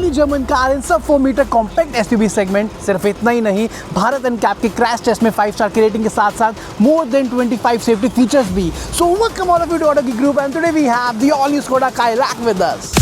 Only German car in सब 4 metre compact SUV segment. सिर्फ इतना ही नहीं, भारत एनकैप के क्रैश टेस्ट में 5 स्टार की रेटिंग के साथ साथ मोर देन 25 सेफ्टी फीचर्स भी। So welcome all of you to Auto Geek group and today we have the all new Skoda Kylaq with us.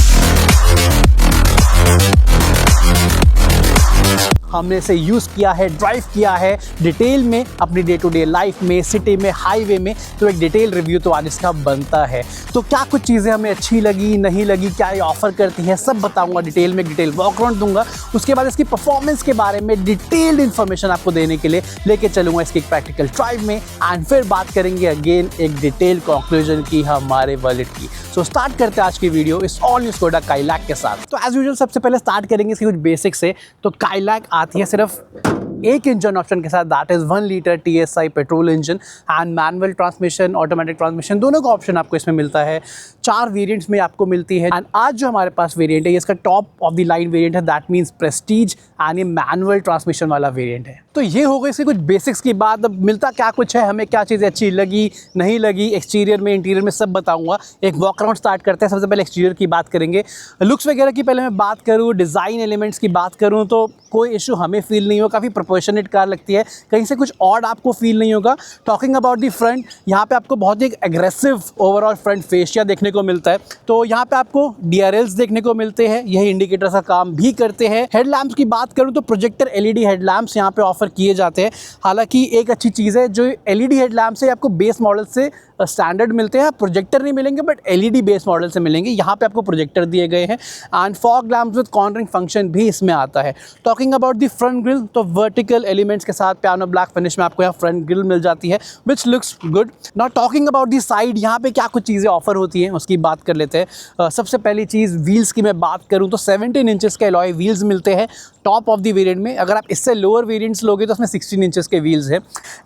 हमने इसे यूज़ किया है, ड्राइव किया है डिटेल में अपनी डे टू डे लाइफ में, सिटी में, हाईवे में, तो एक डिटेल रिव्यू तो आज इसका बनता है। तो क्या कुछ चीज़ें हमें अच्छी लगी, नहीं लगी, क्या ये ऑफ़र करती है, सब बताऊंगा डिटेल में, डिटेल वॉकअराउंड दूंगा। उसके बाद इसकी परफॉर्मेंस के बारे में डिटेल्ड इन्फॉर्मेशन आपको देने के लिए लेके चलूँगा इसकी एक प्रैक्टिकल ड्राइव में, एंड फिर बात करेंगे अगेन एक डिटेल कंक्लूजन की हमारे वॉलेट की। सो स्टार्ट करते हैं आज की वीडियो इस ऑल न्यू स्कोडा काइलैक के साथ। तो एज यूजुअल सबसे पहले स्टार्ट करेंगे इसकी कुछ बेसिक से। तो काइलैक आती है सिर्फ एक इंजन ऑप्शन के साथ, that is 1 litre TSI petrol engine and manual transmission, automatic transmission, दोनों का ऑप्शन आपको इसमें मिलता है। 4 वेरिएंट्स में आपको मिलती है। एंड आज जो हमारे पास वेरिएंट है ये इसका top of the line variant है, दैट मीन्स प्रेस्टीज, एंड ये मैनुअल ट्रांसमिशन वाला वेरिएंट है। तो ये हो गई इसकी कुछ बेसिक्स की बात। अब मिलता क्या कुछ है, हमें क्या चीज़ें अच्छी लगी, नहीं लगी, एक्सटीरियर में, इंटीरियर में, सब बताऊंगा। एक वॉक अराउंड स्टार्ट करते हैं। सबसे पहले एक्सटीरियर की बात करेंगे। लुक्स वगैरह की पहले मैं बात करूँ, डिज़ाइन एलिमेंट्स की बात करूँ तो कोई इशू हमें फील नहीं होगा, काफ़ी प्रोपोर्शनेट कार लगती है, कहीं से कुछ ऑड आपको फील नहीं होगा। टॉकिंग अबाउट दी फ्रंट, यहाँ पे आपको बहुत ही एग्रेसिव ओवरऑल फ्रंट फेशिया देखने को मिलता है। तो यहाँ पे आपको DRLs देखने को मिलते हैं, यही इंडिकेटर का काम भी करते हैं। हेडलैम्प्स की बात करूँ तो प्रोजेक्टर LED हेडलैम्प्स यहाँ पे ऑफर किए जाते हैं। हालांकि एक अच्छी चीज़ है, जो LED हेडलैम्प्स है आपको बेस मॉडल से स्टैंडर्ड मिलते हैं, प्रोजेक्टर नहीं मिलेंगे बट LED बेस मॉडल से मिलेंगे। यहाँ पे आपको प्रोजेक्टर दिए गए हैं and fog lamps with cornering function भी इसमें आता है। Talking about the front grille, तो वर्टिकल एलिमेंट्स के साथ पियानो ब्लैक फिनिश में आपको यहाँ फ्रंट ग्रिल मिल जाती है, which looks good. Now talking about the side, यहाँ पे क्या कुछ चीज़ें ऑफर होती हैं उसकी बात कर लेते हैं। सबसे पहली चीज़ व्हील्स की मैं बात करूँ तो 17 इंचेस के अलॉय व्हील्स मिलते हैं टॉप ऑफ द वेरिएंट में। अगर आप इससे लोअर वेरिएंट्स लोगे तो उसमें 16 इंचेस के व्हील्स है।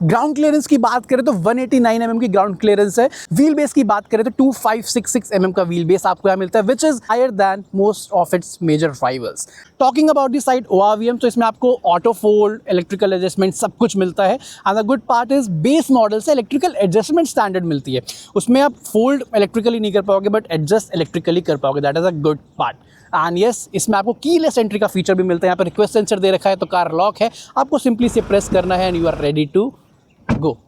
ग्राउंड क्लियरेंस की बात करें तो 189 mm की ग्राउंड क्लियरेंस है। व्हील बेस की बात करें तो 2566 mm का व्हील बेस आपको यहाँ मिलता है, which is higher than most of its major rivals. Talking about the side ORVM, तो इसमें आपको ऑटो फोल्ड, इलेक्ट्रिकल एडजस्टमेंट सब कुछ मिलता है। And the good part is base model से इलेक्ट्रिकल एडजस्टमेंट स्टैंडर्ड मिलती है। उसमें आप फोल्ड इलेक्ट्रिकली नहीं कर पाओगे बट एडजस्ट इलेक्ट्रिकली कर पाओगे, that is a good part. And yes, इसमें आपको कीलेस एंट्री का फीचर भी मिलता है। यहाँ पर रिक्वेस्ट सेंसर दे रखा है तो कार लॉक है, आपको सिंपली से प्रेस करना है and you are ready to go.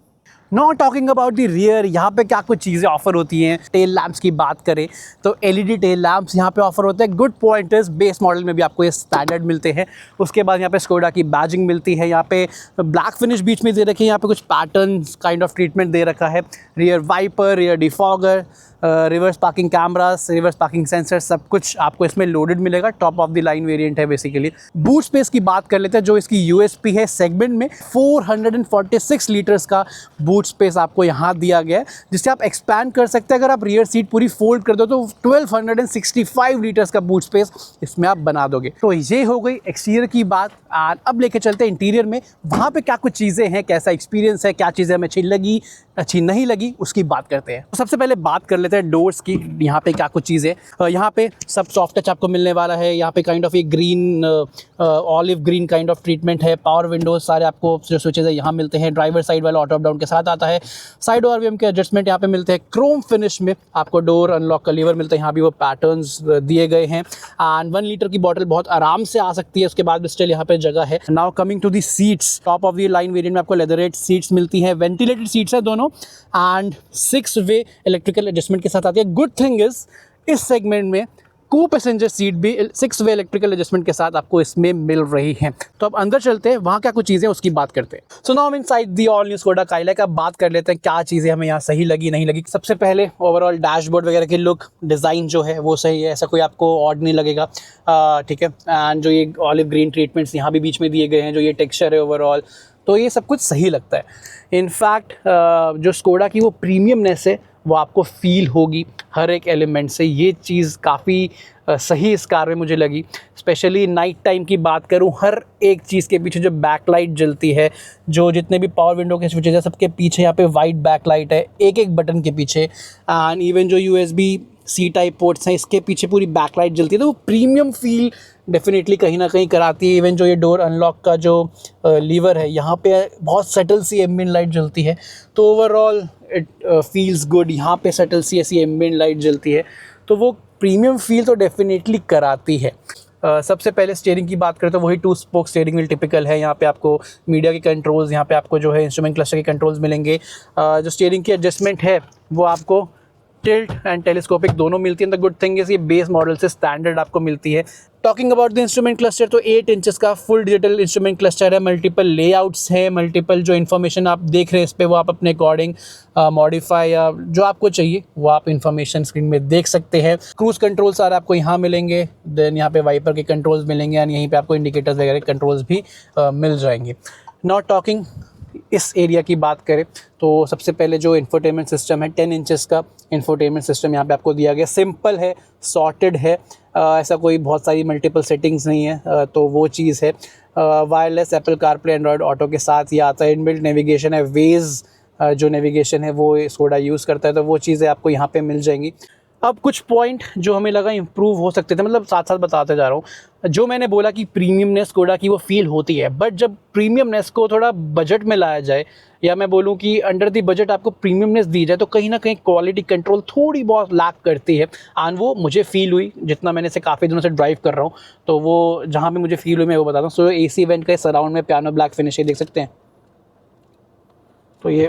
Not talking about the rear, यहाँ पे क्या कुछ चीज़ें ऑफर होती हैं। टेल लैम्प्स की बात करें तो LED टेल लैम्प्स यहाँ पे ऑफर होते हैं। Good point is base model में भी आपको ये स्टैंडर्ड मिलते हैं। उसके बाद यहाँ पे स्कोडा की बैजिंग मिलती है। यहाँ पे ब्लैक फिनिश बीच में दे रखी है, यहाँ पे कुछ पैटर्न काइंड ऑफ ट्रीटमेंट दे रखा है। Rear wiper, rear defogger, reverse parking cameras, reverse parking sensor, सब कुछ आपको इसमें लोडेड मिलेगा। Top of the line variant है बेसिकली। बूट स्पेस की बात कर लेते हैं, जो इसकी USP है सेगमेंट में। 446 लीटर्स का बूट स्पेस आपको यहाँ दिया गया है, जिससे आप एक्सपैंड कर सकते हैं। अगर आप रियर सीट पूरी फोल्ड कर दो तो 1265 लीटर्स का बूट स्पेस इसमें आप बना दोगे। तो ये हो गई एक्सटीरियर की बात। अब लेके चलते हैं इंटीरियर में, वहाँ पे क्या कुछ चीज़ें हैं, कैसा एक्सपीरियंस है, क्या चीज़ें हमें अच्छी लगी, अच्छी नहीं लगी, उसकी बात करते हैं। तो सबसे पहले बात कर लेते हैं डोर्स की। यहाँ पे क्या कुछ चीज़ें, यहाँ पे सब सॉफ्ट टच आपको मिलने वाला है। यहाँ पे काइंड ऑफ एक green, olive green kind of treatment है। पावर विंडोज सारे आपको जो स्विचेज है यहाँ मिलते हैं। ड्राइवर साइड वाला ऑटो अप डाउन के साथ आता है। साइड ORVM के एडजस्टमेंट यहाँ पे मिलते हैं। क्रोम फिनिश में आपको डोर अनलॉक का लीवर मिलता है, यहाँ भी वो पैटर्न्स दिए गए हैं। एंड 1 लीटर की बॉटल बहुत आराम से आ सकती है, उसके बाद भी स्टिल यहाँ पे जगह है। Now coming to the seats, top of the line variant में आपको लेदरेट सीट्स मिलती हैं। वेंटिलेटेड सीट्स है दोनों एंड 6 वे इलेक्ट्रिकल एडजस्टमेंट के साथ आती है। गुड थिंग इज इस सेगमेंट में को पैसेंजर सीट भी 6 वे इलेक्ट्रिकल एडजस्टमेंट के साथ आपको इसमें मिल रही है। तो अब अंदर चलते हैं, वहाँ क्या कुछ चीज़ें उसकी बात करते हैं। सो नाउ हम inside the all new Skoda Kylaq अब बात कर लेते हैं क्या चीज़ें हमें यहाँ सही लगी, नहीं लगी। सबसे पहले ओवरऑल डैशबोर्ड वगैरह की लुक, डिज़ाइन जो है वो सही है, ऐसा कोई आपको ऑड नहीं लगेगा, ठीक है। एंड जो ये ऑलिव ग्रीन ट्रीटमेंट्स यहाँ भी बीच में दिए गए हैं, जो ये टेक्सचर है ओवरऑल, तो ये सब कुछ सही लगता है। इनफैक्ट जो स्कोडा की वो प्रीमियमनेस है वो आपको फील होगी हर एक एलिमेंट से। ये चीज़ काफ़ी सही इस कार में मुझे लगी। स्पेशली नाइट टाइम की बात करूँ, हर एक चीज़ के पीछे जो बैकलाइट जलती है, जो जितने भी पावर विंडो के स्विचेज है सबके पीछे यहाँ पे वाइट बैकलाइट है, एक एक बटन के पीछे। एंड इवन जो USB C टाइप पोर्ट्स हैं इसके पीछे पूरी बैकलाइट जलती है, तो वो प्रीमियम फील डेफिनेटली कहीं ना कहीं कराती है। इवन जो ये डोर अनलॉक का जो लीवर है यहाँ पे बहुत सटल सी एम्बिएंट लाइट जलती है, तो ओवरऑल इट फील्स गुड। यहाँ पे सटल सी ऐसी एम्बिएंट लाइट जलती है तो वो प्रीमियम फील तो डेफिनेटली कराती है। सबसे पहले स्टीयरिंग की बात करें तो वही 2 स्पोक स्टीयरिंग व्हील टिपिकल है। यहाँ पे आपको मीडिया के कंट्रोल्स, यहाँ पे आपको जो है इंस्ट्रूमेंट क्लस्टर के कंट्रोल्स मिलेंगे। जो स्टीयरिंग की एडजस्टमेंट है वो आपको टिल्ट एंड टेलीस्कोपिक दोनों मिलती है। द गुड थिंग इज ये बेस मॉडल से स्टैंडर्ड आपको मिलती है। Talking about the instrument cluster, तो 8 इंचेस का फुल डिजिटल इंस्ट्रूमेंट क्लस्टर है। मल्टीपल लेआउट्स है, मल्टीपल जो इन्फॉर्मेशन आप देख रहे हैं इस पर वो आप अपने अकॉर्डिंग मॉडिफाई या जो आपको चाहिए वो आप इन्फॉर्मेशन स्क्रीन में देख सकते हैं। क्रूज कंट्रोल सारे आपको यहाँ मिलेंगे, देन यहाँ पे वाइपर के कंट्रोल्स मिलेंगे एंड यहीं पे आपको इंडिकेटर्स वगैरह के कंट्रोल्स भी मिल जाएंगे। नॉट टॉकिंग इस एरिया की बात करें तो सबसे पहले जो इंफोटेनमेंट सिस्टम है 10 इंचेस का इंफोटेनमेंट सिस्टम यहाँ पे आपको दिया गया। सिंपल है, सॉर्टेड है, ऐसा कोई बहुत सारी मल्टीपल सेटिंग्स नहीं है, तो वो चीज़ है। Wireless Apple CarPlay Android auto के साथ ये आता है। इनबिल्ट नेविगेशन है, वेज जो नेविगेशन है वो स्कोडा यूज़ करता है, तो वो चीज़ें आपको यहाँ पे मिल जाएंगी। अब कुछ पॉइंट जो हमें लगा इम्प्रूव हो सकते थे, मतलब साथ साथ बताते जा रहा हूँ। जो मैंने बोला कि प्रीमियमनेस स्कोडा की वो फील होती है, बट जब प्रीमियमनेस को थोड़ा बजट में लाया जाए या मैं बोलूँ कि अंडर दी बजट आपको प्रीमियमनेस दी जाए तो कहीं ना कहीं क्वालिटी कंट्रोल थोड़ी बहुत लैक करती है। एंड वो मुझे फील हुई, जितना मैंने इसे काफ़ी दिनों से ड्राइव कर रहा हूँ तो वो जहाँ पे मुझे फील हुई मैं वो बताता हूँ। सो AC इवेंट का सराउंड में पियानो ब्लैक फिनिश है, देख सकते हैं। तो ये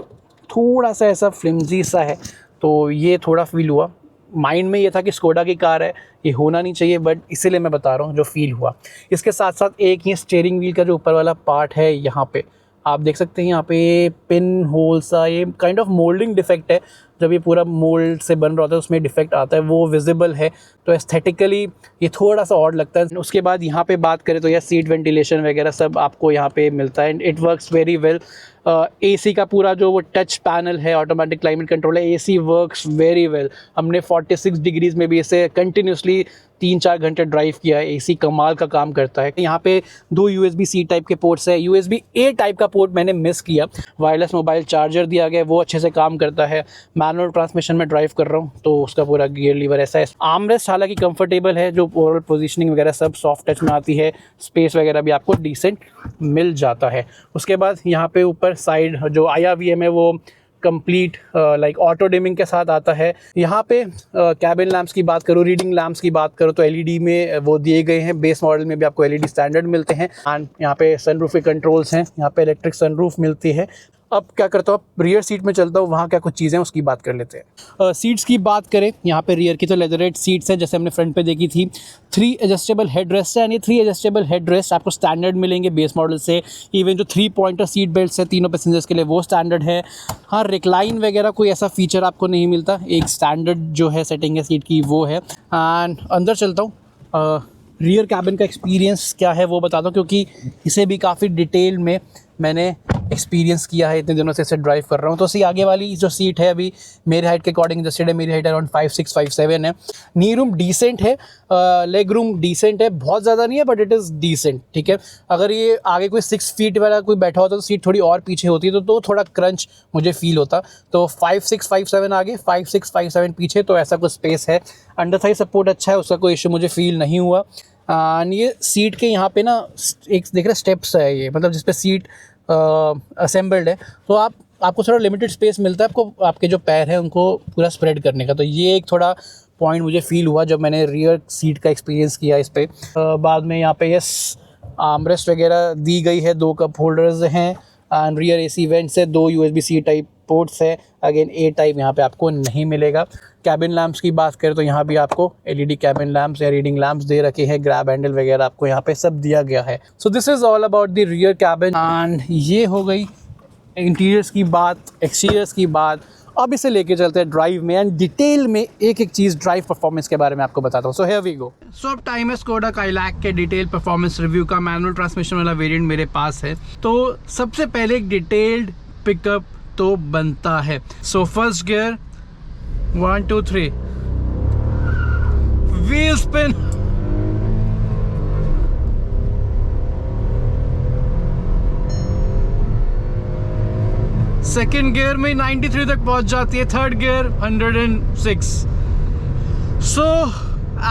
थोड़ा सा ऐसा फ्लिमजी सा है, तो ये थोड़ा फील हुआ। माइंड में ये था कि स्कोडा की कार है, ये होना नहीं चाहिए, बट इसीलिए मैं बता रहा हूँ जो फील हुआ। इसके साथ साथ एक ये स्टीयरिंग व्हील का जो ऊपर वाला पार्ट है, यहाँ पे आप देख सकते हैं, यहाँ पे पिन होल सा ये काइंड ऑफ मोल्डिंग डिफेक्ट है। जब ये पूरा मोल्ड से बन रहा होता है उसमें डिफेक्ट आता है, वो विजिबल है, तो एस्थेटिकली ये थोड़ा सा ऑड लगता है। उसके बाद यहाँ पे बात करें तो यह सीट वेंटिलेशन वगैरह सब आपको यहाँ पे मिलता है। It works very well. AC का पूरा जो वो टच पैनल है, ऑटोमेटिक क्लाइमेट कंट्रोल है, AC वर्क्स वेरी वेल। हमने 46 डिग्रीज में भी इसे कंटिन्यूसली 3-4 घंटे ड्राइव किया है। AC कमाल का काम करता है। यहाँ पे 2 USB-C टाइप के पोर्ट्स है, USB-A टाइप का पोर्ट मैंने मिस किया। वायरलेस मोबाइल चार्जर दिया गया, वो अच्छे से काम करता है। मैनुअल ट्रांसमिशन में ड्राइव कर रहा हूँ तो उसका पूरा गियर लीवर ऐसा है। आर्मरेस्ट हालांकि कंफर्टेबल है, जो ओवरऑल पोजीशनिंग वगैरह सब सॉफ्ट टच में आती है। स्पेस वगैरह भी आपको डिसेंट मिल जाता है। उसके बाद यहाँ पे ऊपर साइड जो IRVM है वो कंप्लीट लाइक ऑटो डिमिंग के साथ आता है। यहाँ पे कैबिन लैंप्स की बात करूँ, रीडिंग लैंप्स की बात करूँ तो LED में वो दिए गए हैं। बेस मॉडल में भी आपको LED स्टैंडर्ड मिलते हैं। एंड यहाँ पे सनरूफ के कंट्रोल्स हैं, यहाँ पे इलेक्ट्रिक सनरूफ मिलती है। अब क्या करता हूँ, अब रियर सीट में चलता हूँ, वहाँ क्या कुछ चीज़ें उसकी बात कर लेते हैं। सीट्स की बात करें यहाँ पे रियर की तो लेदरेट सीट्स हैं जैसे हमने फ्रंट पे देखी थी। 3 एडजस्टेबल हेड रेस्ट है, यानी 3 एडजस्टेबल हेड रेस्ट आपको स्टैंडर्ड मिलेंगे बेस मॉडल से। इवन जो 3 पॉइंटर सीट बेल्ट है तीनों पैसेंजर्स के लिए वो स्टैंडर्ड है। हाँ, रिक्लाइन वगैरह कोई ऐसा फीचर आपको नहीं मिलता, एक स्टैंडर्ड जो है सेटिंग है सीट की वो है। एंड अंदर चलता हूँ, रियर कैबिन का एक्सपीरियंस क्या है वो बताता हूँ, क्योंकि इसे भी काफ़ी डिटेल में मैंने एक्सपीरियंस किया है, इतने दिनों से इसे ड्राइव कर रहा हूँ। तो सी आगे वाली जो सीट है अभी मेरे हाइट के अकॉर्डिंग एडजस्टेड है, मेरी हाइट अराउंड 5'6", 5'7" है। नी रूम डिसेंट है, लेग रूम डिसेंट है, बहुत ज़्यादा नहीं है बट इट इज़ डिसेंट, ठीक है। अगर ये आगे कोई 6 फीट वाला कोई बैठा होता तो सीट थोड़ी और पीछे होती तो थोड़ा क्रंच मुझे फील होता। तो 5'6", 5'7" आगे, 5'6", 5'7" पीछे, तो ऐसा कुछ स्पेस है। अंडर थाई सपोर्ट अच्छा है, उसका कोई इशू मुझे फील नहीं हुआ। ये सीट के यहाँ पे ना एक देख रहे स्टेप्स है, ये मतलब जिस पे सीट असेंबल्ड है, तो आपको थोड़ा लिमिटेड स्पेस मिलता है आपको, आपके जो पैर हैं उनको पूरा स्प्रेड करने का। तो ये एक थोड़ा पॉइंट मुझे फील हुआ जब मैंने रियर सीट का एक्सपीरियंस किया इस पे। बाद में यहाँ पे यस आर्मरेस्ट वगैरह दी गई है, 2 कप होल्डर्स हैं एंड रियर AC वेंट्स है, 2 USB-C टाइप पोर्ट्स है। अगेन A टाइप यहाँ पे आपको नहीं मिलेगा। कैबिन लैंप्स की बात करें तो यहाँ भी आपको LED कैबिन लैंप्स या रीडिंग लैंप्स दे रखे हैं, ग्रैब हैंडल वगैरह आपको यहाँ पे सब दिया गया है। So this is all about the rear cabin. And ये हो गई इंटीरियर्स की बात, एक्सटीरियर्स की बात। अब इसे लेके चलते हैं ड्राइव में एंड डिटेल में एक एक चीज़ ड्राइव परफॉर्मेंस के बारे में आपको बताता हूँ। So here we go. सो अब टाइम है स्कोडा काइलैक के डिटेल परफॉर्मेंस रिव्यू का। मैनुअल ट्रांसमिशन वाला वेरिएंट मेरे पास है, तो सबसे पहले एक डिटेल्ड पिकअप तो बनता है। So first gear 1 2 3 wheel spin, second gear में 93 तक पहुंच जाती है, third gear 106। So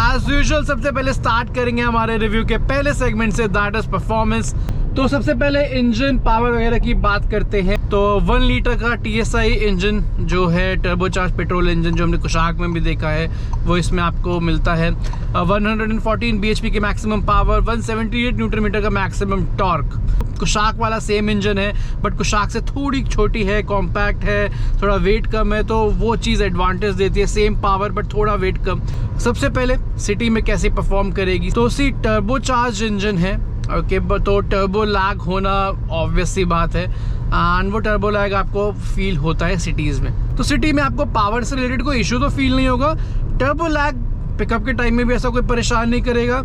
as usual सबसे पहले स्टार्ट करेंगे हमारे रिव्यू के पहले सेगमेंट से, दैट इज परफॉर्मेंस। तो सबसे पहले इंजन पावर वगैरह की बात करते हैं। तो 1 लीटर का TSI इंजन जो है, टर्बोचार्ज पेट्रोल इंजन जो हमने कुशाक में भी देखा है, वो इसमें आपको मिलता है। 114 bhp की मैक्सिमम पावर, 178 न्यूटन मीटर का मैक्सिमम टॉर्क। कुशाक वाला सेम इंजन है, बट कुशाक से थोड़ी छोटी है, कॉम्पैक्ट है, थोड़ा वेट कम है, तो वो चीज़ एडवांटेज देती है। सेम पावर बट थोड़ा वेट कम। सबसे पहले सिटी में कैसे परफॉर्म करेगी, तो उसी टर्बोचार्ज इंजन है, ओके। तो टर्बो लैग होना ऑब्वियस सी बात है, एंड वो टर्बो लैग आपको फील होता है सिटीज़ में। तो सिटी में आपको पावर से रिलेटेड कोई इशू तो फील नहीं होगा। टर्बो लैग पिकअप के टाइम में भी ऐसा कोई परेशान नहीं करेगा।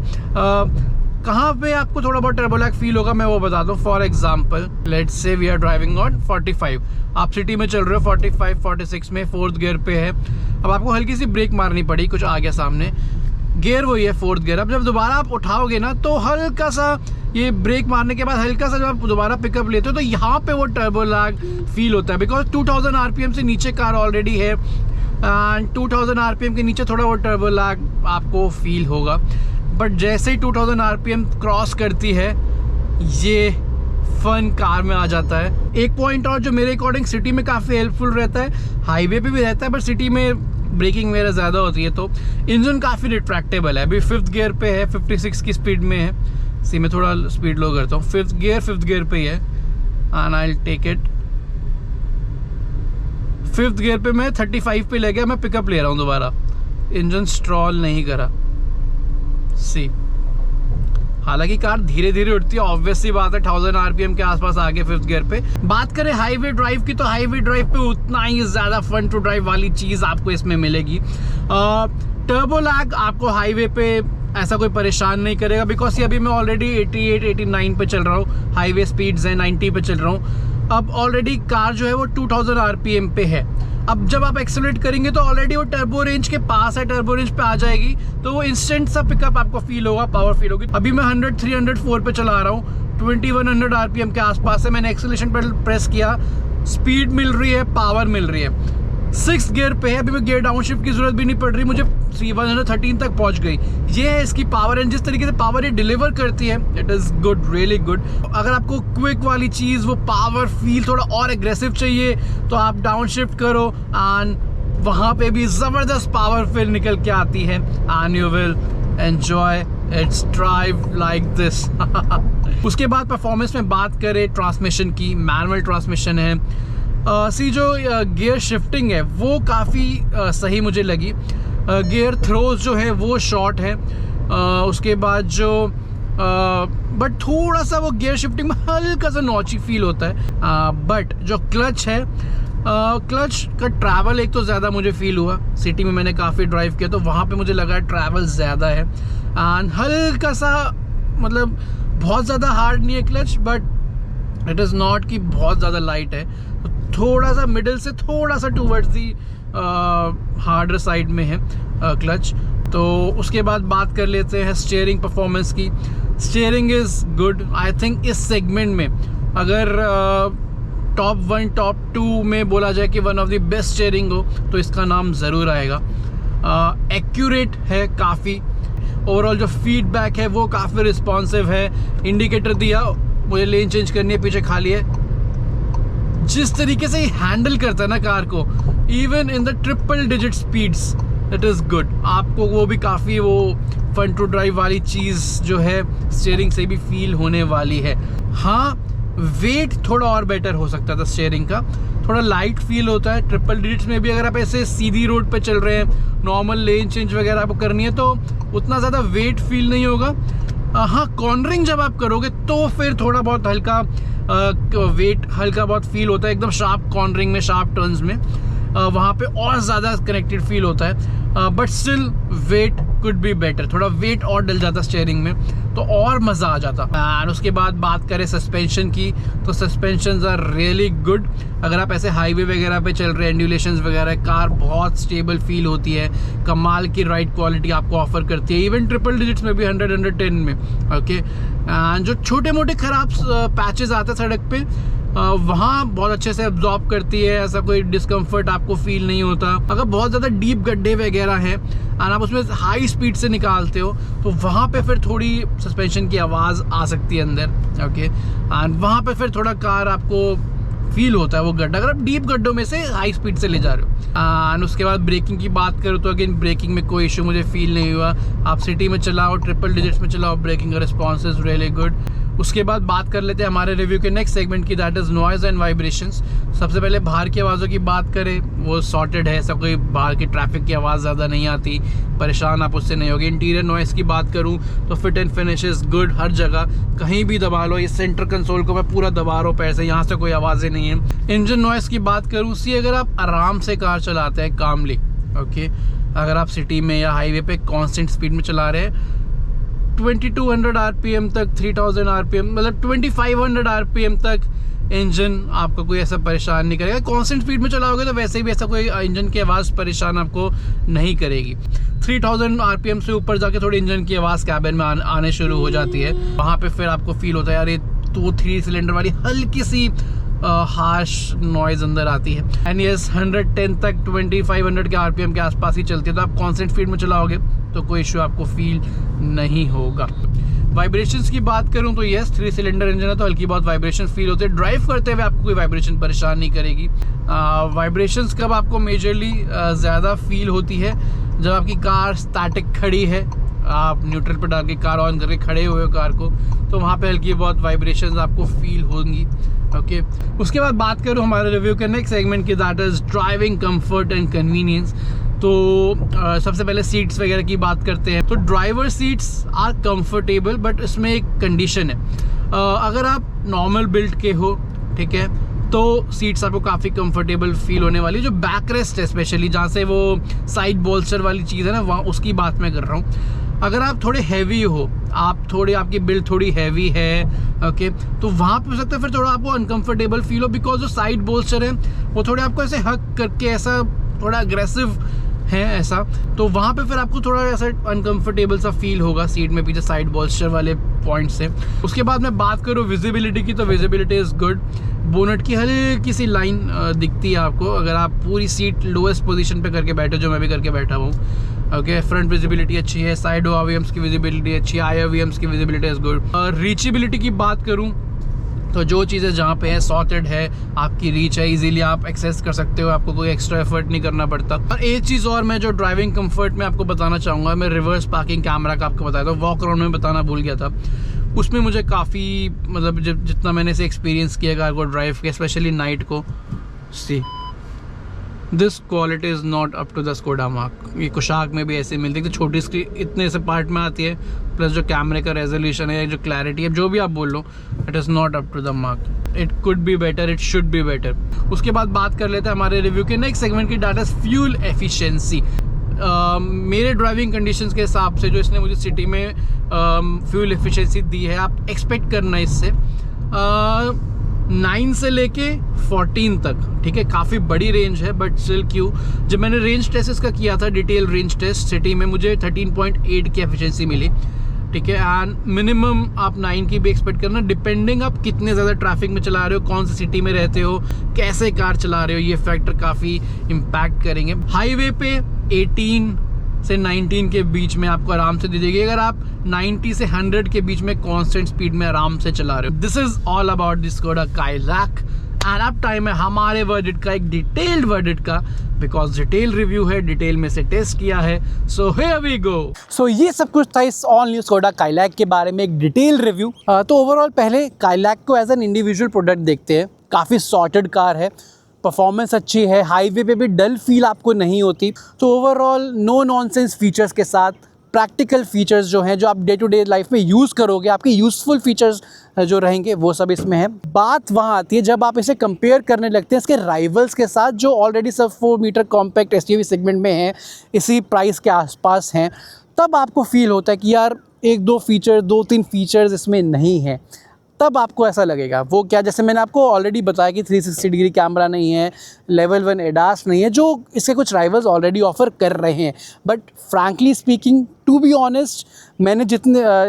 कहाँ पे आपको थोड़ा बहुत टर्बो लैग फील होगा मैं वो बता दूँ। For example let's say we are driving on 45, आप सिटी में चल रहे हो 45 46 में, 4th गियर पे है। अब आपको हल्की सी ब्रेक मारनी पड़ी, कुछ आ गया सामने, गियर वही है 4th गियर। अब जब दोबारा आप उठाओगे ना, तो हल्का सा ये ब्रेक मारने के बाद हल्का सा जब आप दोबारा पिकअप लेते हो, तो यहाँ पे वो टर्बो लैग फील होता है, बिकॉज 2000 RPM से नीचे कार ऑलरेडी है, एंड 2000 RPM के नीचे थोड़ा वो टर्बो लैग आपको फील होगा। बट जैसे ही 2000 RPM क्रॉस करती है, ये फन कार में आ जाता है। एक पॉइंट और जो मेरे अकॉर्डिंग सिटी में काफ़ी हेल्पफुल रहता है, हाईवे पे भी रहता है, बट सिटी में ब्रेकिंग वगैरह ज़्यादा होती है, तो इंजन काफ़ी रिट्रैक्टेबल है। अभी 5th गियर पे है, 56 की स्पीड में है। सी मैं थोड़ा स्पीड लो करता हूँ, 5th गियर पे ही है, and I will take it. 5th gear पे मैं 35 पे ले गया, मैं पिकअप ले रहा हूँ दोबारा, इंजन स्ट्रॉल नहीं करा। सी हालांकि कार धीरे धीरे उठती है, ऑब्वियस सी बात है, 1000 RPM के आसपास आगे 5th गियर पे। बात करें हाईवे ड्राइव की, तो हाईवे ड्राइव पे उतना ही ज़्यादा फन टू ड्राइव वाली चीज़ आपको इसमें मिलेगी। टर्बो लैग आपको हाईवे पे ऐसा कोई परेशान नहीं करेगा, बिकॉज अभी मैं ऑलरेडी 88 89 पे चल रहा हूँ, हाईवे स्पीड्स हैं 90 पे चल रहा हूँ। अब ऑलरेडी कार जो है वो 2000 RPM पे है। अब जब आप एक्सेलरेट करेंगे तो ऑलरेडी वो टर्बो रेंज के पास है, टर्बो रेंज पे आ जाएगी, तो वो इंस्टेंट सा पिकअप आपको फील होगा, पावर फील होगी। अभी मैं 100 300 4 पे चला रहा हूँ, 2100 RPM के आसपास है। मैंने एक्सेलरेशन पेडल प्रेस किया, स्पीड मिल रही है, पावर मिल रही है। 6th गियर पे है, अभी मैं गियर डाउन शिफ्ट की जरूरत भी नहीं पड़ रही, मुझे 113 तक पहुंच गई। ये है इसकी पावर, एंड जिस तरीके से पावर ये डिलीवर करती है, it is good, really good. अगर आपको क्विक वाली चीज़, वो पावर फील थोड़ा और एग्रेसिव चाहिए, तो आप डाउन शिफ्ट करो, एंड वहाँ पे भी ज़बरदस्त पावर फील निकल के आती है, and you will enjoy it's drive like this. उसके बाद परफॉर्मेंस में बात करें ट्रांसमिशन की, मैनुअल ट्रांसमिशन है। सी जो गियर शिफ्टिंग है वो काफ़ी सही मुझे लगी। गियर थ्रोज जो है वो शॉर्ट है, उसके बाद जो बट थोड़ा सा वो गियर शिफ्टिंग में हल्का सा नॉची फील होता है। बट जो क्लच है, क्लच का ट्रैवल एक तो ज़्यादा मुझे फील हुआ। सिटी में मैंने काफ़ी ड्राइव किया, तो वहाँ पे मुझे लगा ट्रैवल ज़्यादा है, एंड हल्का सा मतलब बहुत ज़्यादा हार्ड नहीं है clutch, but it is not कि बहुत ज़्यादा लाइट है, थोड़ा सा मिडिल से थोड़ा सा टूवर्ड्स दी हार्डर साइड में है क्लच। तो उसके बाद बात कर लेते हैं स्टीयरिंग परफॉर्मेंस की। Steering is good, I think इस सेगमेंट में अगर टॉप 1 टॉप 2 में बोला जाए कि one of the best steering हो, तो इसका नाम ज़रूर आएगा। एक्यूरेट है काफ़ी, ओवरऑल जो फीडबैक है वो काफ़ी रिस्पॉन्सिव है। इंडिकेटर दिया, मुझे लेन चेंज करनी है, पीछे खाली है, जिस तरीके से हैंडल करता है ना कार को, even in the triple digit speeds, it is good. आपको वो भी काफ़ी वो फन टू ड्राइव वाली चीज़ जो है स्टीयरिंग से भी फील होने वाली है। हाँ, वेट थोड़ा और बेटर हो सकता था स्टीयरिंग का, थोड़ा लाइट फील होता है ट्रिपल डिजिट्स में भी। अगर आप ऐसे सीधी रोड पे चल रहे हैं, नॉर्मल लेन चेंज वगैरह आपको करनी है, तो उतना ज़्यादा वेट फील नहीं होगा। हाँ, कॉर्नरिंग जब आप करोगे तो फिर थोड़ा बहुत हल्का वेट हल्का बहुत फील होता है, एकदम शार्प कॉर्नरिंग में, शार्प टर्न्स में, वहाँ पे और ज़्यादा कनेक्टेड फील होता है। But still weight could be better, थोड़ा वेट और डल जाता स्टीयरिंग में तो और मज़ा आ जाता। एंड उसके बाद बात करें सस्पेंशन की, तो सस्पेंशन आर रियली गुड। अगर आप ऐसे हाईवे वगैरह पे चल रहे हैं, एंडुलेशंस वगैरह, कार बहुत स्टेबल फील होती है, कमाल की राइड क्वालिटी आपको ऑफर करती है, इवन ट्रिपल डिजिट्स में भी 100 110 में। ओके, जो छोटे मोटे ख़राब पैचेस आते हैं सड़क पे, वहाँ बहुत अच्छे से एब्जॉर्ब करती है, ऐसा कोई डिस्कम्फर्ट आपको फील नहीं होता। अगर बहुत ज़्यादा डीप गड्ढे वगैरह हैं और आप उसमें हाई स्पीड से निकालते हो, तो वहाँ पे फिर थोड़ी सस्पेंशन की आवाज़ आ सकती है अंदर। ओके, एंड वहाँ पे फिर थोड़ा कार आपको फील होता है वो गड्ढा, अगर आप डीप गड्ढों में से हाई स्पीड से ले जा रहे हो। एंड उसके बाद ब्रेकिंग की बात करूँ तो अगेन ब्रेकिंग में कोई इशू मुझे फील नहीं हुआ। आप सिटी में चलाओ, ट्रिपल डिजिट्स में चलाओ, ब्रेकिंग का रिस्पॉन्स इज रियली गुड। उसके बाद बात कर लेते हैं हमारे रिव्यू के नेक्स्ट सेगमेंट की, that is noise and vibrations. सबसे पहले बाहर की आवाज़ों की बात करें, वो सॉर्टेड है, सब कोई बाहर की ट्रैफिक की आवाज़ ज़्यादा नहीं आती, परेशान आप उससे नहीं होगे। इंटीरियर नॉइज़ की बात करूँ तो fit and finish is good, हर जगह कहीं भी दबा लो। ये सेंटर कंसोल को मैं पूरा दबा रहा हूँ पैर से, यहाँ से कोई आवाज़ें नहीं है। इंजन नॉइज़ की बात करूँ, सी अगर आप आराम से कार चलाते हैं कामली, ओके, अगर आप सिटी में या हाईवे पे कांस्टेंट स्पीड में चला रहे हैं 2200 RPM तक, 3000 RPM, मतलब 2500 RPM तक इंजन आपको कोई ऐसा परेशान नहीं करेगा। कांस्टेंट स्पीड में चलाओगे तो वैसे भी ऐसा कोई इंजन की आवाज़ परेशान आपको नहीं करेगी। 3000 RPM से ऊपर जाके थोड़ी इंजन की आवाज़ कैबिन में आने शुरू हो जाती है, वहाँ पे फिर आपको फील होता है यार ये तो 3 सिलेंडर वाली हल्की सी हार्श नॉइज़ अंदर आती है। एंड यस 110 तक 2500 के RPM के आसपास ही चलती है, तो आप कांस्टेंट स्पीड में चलाओगे तो कोई इशू आपको फील नहीं होगा। वाइब्रेशंस की बात करूं तो यस 3 सिलेंडर इंजन है तो हल्की बहुत वाइब्रेशन फील होते हैं। ड्राइव करते हुए आपको कोई वाइब्रेशन परेशान नहीं करेगी। वाइब्रेशंस कब आपको मेजरली ज़्यादा फील होती है, जब आपकी कार स्टैटिक खड़ी है, आप न्यूट्रल पर डाल के कार ऑन करके खड़े हुए हो कार को, तो वहाँ पे हल्की बहुत वाइब्रेशंस आपको फील होंगी। ओके, उसके बाद बात करूँ हमारे रिव्यू के नेक्स्ट सेगमेंट की, that is driving comfort and convenience. तो सबसे पहले सीट्स वगैरह की बात करते हैं। तो driver seats are comfortable, but इसमें एक कंडीशन है, अगर आप नॉर्मल बिल्ड के हो, ठीक है, तो सीट्स आपको काफ़ी कंफर्टेबल फील होने वाली। जो बैक रेस्ट है स्पेशली, जहाँ से वो साइड बोल्स्टर वाली चीज़ है ना, वहाँ उसकी बात मैं कर रहा हूँ। अगर आप थोड़े हैवी हो, आपकी बिल्ड थोड़ी हैवी है, ओके, तो वहाँ पे हो सकता है फिर थोड़ा आपको अनकंफर्टेबल फील हो, बिकॉज जो साइड बोल्स्टर है वो थोड़े आपको ऐसे हक करके ऐसा थोड़ा अग्रेसिव है ऐसा, तो वहाँ पे फिर आपको थोड़ा ऐसा अनकंफर्टेबल सा फील होगा सीट में पीछे साइड बोल्स्टर वाले पॉइंट से। उसके बाद मैं बात करूँ विजिबिलिटी की, तो विजिबिलिटी इज़ गुड। बोनट की हल्की सी लाइन दिखती है आपको अगर आप पूरी सीट लोएस्ट पोजीशन पे करके बैठे, जो मैं भी करके बैठा हूँ। ओके, फ्रंट विजिबिलिटी अच्छी है, साइड ORVMs की विजिबिलिटी अच्छी है, IRVMs की विजिबिलिटी इज़ गुड। रीचेबिलिटी की बात करूँ तो जो चीज़ें जहाँ पे है सॉर्टेड है, आपकी रीच है, इजीली आप एक्सेस कर सकते हो, आपको कोई एक्स्ट्रा एफर्ट नहीं करना पड़ता। और एक चीज़ और मैं जो ड्राइविंग कंफर्ट में आपको बताना चाहूँगा, मैं रिवर्स पार्किंग कैमरा का आपको बताया था, वॉक अराउंड में बताना भूल गया था। उसमें मुझे काफ़ी मतलब जितना मैंने इसे एक्सपीरियंस किया कार को ड्राइव के, स्पेशली नाइट को, see this quality is not up to the Skoda mark. ये कुशाक में भी ऐसे मिलती है, तो छोटी स्क्रीन इतने से पार्ट में आती है, प्लस जो कैमरे का रेजोल्यूशन है, जो क्लैरिटी है, जो भी आप बोल लो, it is not up to the mark. It could be better, it should be better. उसके बाद बात कर लेते हैं हमारे रिव्यू के नेक्स्ट सेगमेंट की, डाटा फ्यूल एफिशिएंसी। मेरे ड्राइविंग कंडीशंस के हिसाब से जो इसने मुझे सिटी में फ्यूल एफिशिएंसी दी है, आप एक्सपेक्ट करना इससे 9 से लेके 14 तक, ठीक है, काफ़ी बड़ी रेंज है, बट स्टिल क्यों, जब मैंने रेंज टेस्ट इसका किया था, डिटेल रेंज टेस्ट सिटी में, मुझे 13.8 की एफिशिएंसी मिली, ठीक है। एंड मिनिमम आप 9 की भी एक्सपेक्ट करना, डिपेंडिंग आप कितने ज़्यादा ट्रैफिक में चला रहे हो, कौन सी सिटी में रहते हो, कैसे कार चला रहे हो, ये फैक्टर काफ़ी इम्पैक्ट करेंगे। हाईवे पे 18 से 19 के बीच में आपको आराम से दे देगी, अगर आप 90 से 100 के बीच में कांस्टेंट स्पीड में आराम से चला रहे हो। This is all about the Skoda Kylaq. And अब टाइम है हमारे वर्डिट का, एक डिटेल्ड वर्डिट का, बिकॉज डिटेल रिव्यू है, डिटेल में से टेस्ट किया है। So here we go. सो ये सब कुछ था इस ऑल न्यू स्कोडा काइलैक के बारे में, एक डिटेल रिव्यू। तो ओवरऑल पहले काइलैक को एज एन इंडिविजुअल प्रोडक्ट देखते हैं। काफ़ी सॉर्टेड कार है, परफॉर्मेंस अच्छी है, हाईवे पे भी डल फील आपको नहीं होती। तो ओवरऑल नो नॉनसेंस फीचर्स के साथ प्रैक्टिकल फीचर्स जो हैं, जो आप डे टू डे लाइफ में यूज़ करोगे, आपके यूज़फुल फीचर्स जो रहेंगे वो सब इसमें है। बात वहाँ आती है जब आप इसे कंपेयर करने लगते हैं इसके राइवल्स के साथ, जो ऑलरेडी सब 4 मीटर कॉम्पैक्ट एसयूवी सेगमेंट में हैं, इसी प्राइस के आसपास हैं, तब आपको फील होता है कि यार 2-3 फीचर्स इसमें नहीं हैं। तब आपको ऐसा लगेगा। वो क्या, जैसे मैंने आपको ऑलरेडी बताया कि 360 डिग्री कैमरा नहीं है, लेवल 1 एडास नहीं है, जो इसके कुछ राइवल्स ऑलरेडी ऑफर कर रहे हैं। But frankly speaking, to be honest, मैंने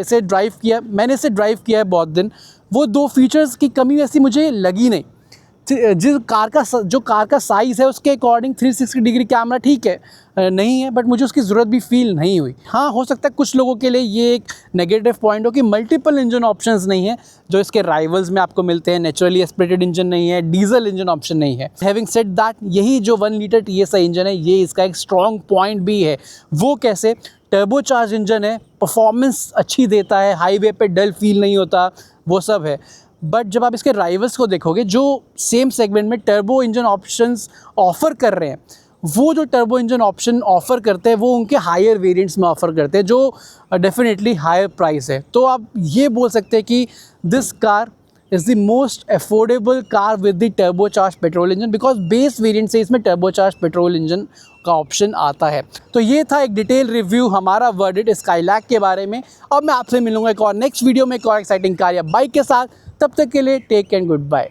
इसे ड्राइव किया है बहुत दिन, वो 2 फीचर्स की कमी ऐसी मुझे लगी नहीं। जिस कार का साइज़ है उसके अकॉर्डिंग 360 डिग्री कैमरा ठीक है, नहीं है, बट मुझे उसकी ज़रूरत भी फील नहीं हुई। हाँ, हो सकता है कुछ लोगों के लिए ये एक नेगेटिव पॉइंट हो कि मल्टीपल इंजन ऑप्शंस नहीं है जो इसके राइवल्स में आपको मिलते हैं। नेचुरली एस्पिरेटेड इंजन नहीं है, डीजल इंजन ऑप्शन नहीं है। हैविंग सेड दैट, यही जो 1 लीटर TSI इंजन है ये इसका एक स्ट्रॉन्ग पॉइंट भी है। वो कैसे? टर्बोचार्ज इंजन है, परफॉर्मेंस अच्छी देता है, हाईवे पे डल फील नहीं होता, वो सब है। बट जब आप इसके राइवल्स को देखोगे जो सेम सेगमेंट में टर्बो इंजन ऑप्शंस ऑफ़र कर रहे हैं, वो जो टर्बो इंजन ऑप्शन ऑफ़र करते हैं वो उनके हायर वेरिएंट्स में ऑफ़र करते हैं जो डेफिनेटली हायर प्राइस है। तो आप ये बोल सकते हैं कि this car is the most affordable car with the turbocharge petrol engine, because base variant से इसमें टर्बोचार्ज पेट्रोल इंजन का ऑप्शन आता है। तो ये था एक डिटेल रिव्यू, हमारा वर्डिक्ट स्काईलैक के बारे में। अब मैं आपसे मिलूंगा एक और नेक्स्ट वीडियो में एक और एक्साइटिंग कार या बाइक के साथ। तब तक के लिए टेक एंड गुड बाय।